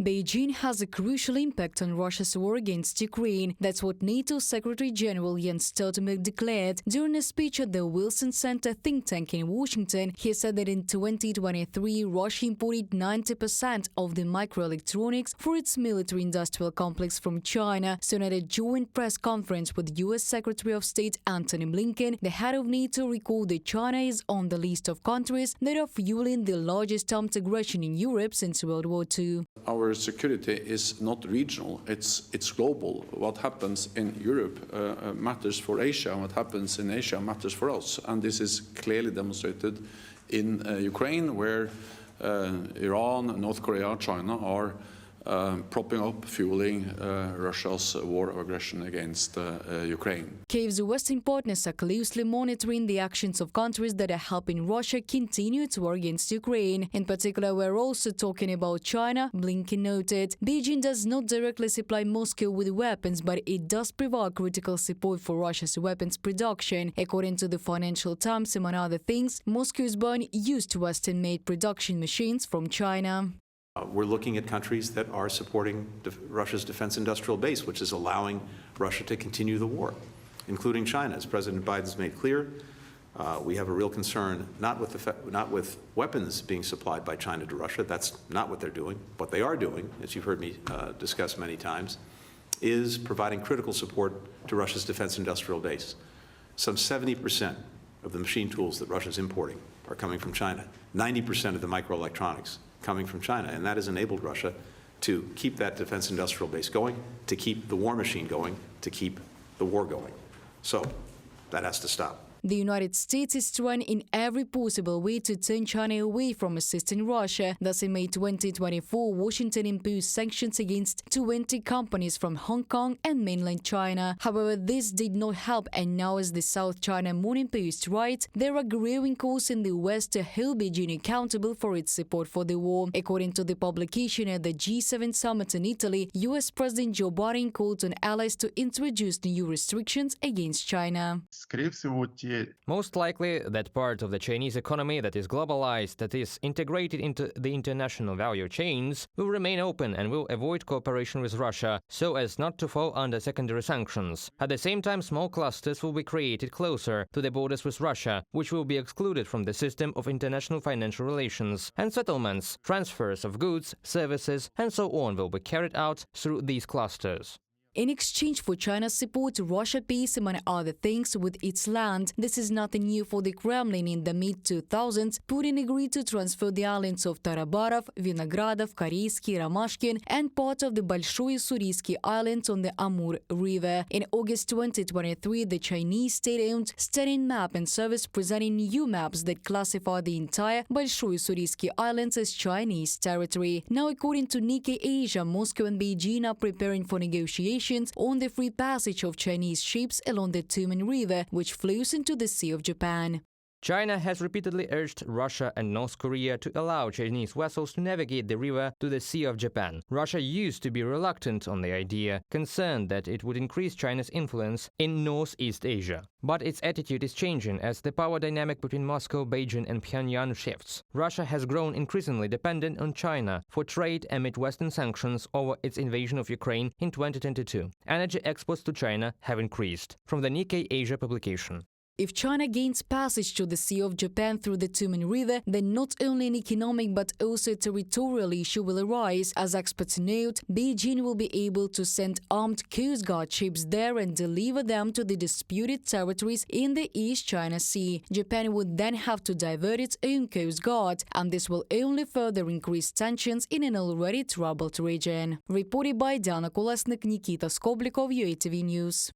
Beijing has a crucial impact on Russia's war against Ukraine. That's what NATO Secretary-General Jens Stoltenberg declared. During a speech at the Wilson Center think tank in Washington, he said that in 2023, Russia imported 90% of the microelectronics for its military-industrial complex from China. Soon at a joint press conference with U.S. Secretary of State Antony Blinken, the head of NATO recalled that China is on the list of countries that are fueling the largest armed aggression in Europe since World War II. Our security is not regional, it's global. What happens in Europe matters for Asia, and what happens in Asia matters for us. And this is clearly demonstrated in Ukraine, where Iran, North Korea, China are propping up, fueling Russia's war of aggression against Ukraine. Kyiv's Western partners are closely monitoring the actions of countries that are helping Russia continue its war against Ukraine. In particular, we're also talking about China, Blinken noted. Beijing does not directly supply Moscow with weapons, but it does provide critical support for Russia's weapons production. According to the Financial Times, among other things, Moscow is buying used Western-made production machines from China. We're looking at countries that are supporting Russia's defense industrial base, which is allowing Russia to continue the war, including China. As President Biden's made clear, we have a real concern not with weapons being supplied by China to Russia. That's not what they're doing. What they are doing, as you've heard me discuss many times, is providing critical support to Russia's defense industrial base. Some 70% of the machine tools that Russia's importing are coming from China. 90% of the microelectronics coming from China, and that has enabled Russia to keep that defense industrial base going, to keep the war machine going, to keep the war going. So that has to stop. The United States is trying in every possible way to turn China away from assisting Russia. Thus, in May 2024, Washington imposed sanctions against 20 companies from Hong Kong and mainland China. However, this did not help, and now, as the South China Morning Post writes, there are growing calls in the West to hold Beijing accountable for its support for the war. According to the publication at the G7 summit in Italy, U.S. President Joe Biden called on allies to introduce new restrictions against China. Most likely, that part of the Chinese economy that is globalized, that is integrated into the international value chains, will remain open and will avoid cooperation with Russia, so as not to fall under secondary sanctions. At the same time, small clusters will be created closer to the borders with Russia, which will be excluded from the system of international financial relations, and settlements, transfers of goods, services, and so on will be carried out through these clusters. In exchange for China's support, Russia pays, among other things, with its land. This is nothing new for the Kremlin. In the mid-2000s, Putin agreed to transfer the islands of Tarabarov, Vinogradov, Koreyski, Romashkin and part of the Bolshoi Suritsky Islands on the Amur River. In August 2023, the Chinese state-owned Studying Map and Service presented new maps that classify the entire Bolshoi Suritsky Islands as Chinese territory. Now, according to Nikkei Asia, Moscow and Beijing are preparing for negotiations on the free passage of Chinese ships along the Tumen River, which flows into the Sea of Japan. China has repeatedly urged Russia and North Korea to allow Chinese vessels to navigate the river to the Sea of Japan. Russia used to be reluctant on the idea, concerned that it would increase China's influence in Northeast Asia. But its attitude is changing as the power dynamic between Moscow, Beijing and Pyongyang shifts. Russia has grown increasingly dependent on China for trade amid Western sanctions over its invasion of Ukraine in 2022. Energy exports to China have increased. From the Nikkei Asia publication. If China gains passage to the Sea of Japan through the Tumen River, then not only an economic but also a territorial issue will arise. As experts note, Beijing will be able to send armed Coast Guard ships there and deliver them to the disputed territories in the East China Sea. Japan would then have to divert its own Coast Guard, and this will only further increase tensions in an already troubled region. Reported by Diana Kolesnik, Nikita Skoblikov, UATV News.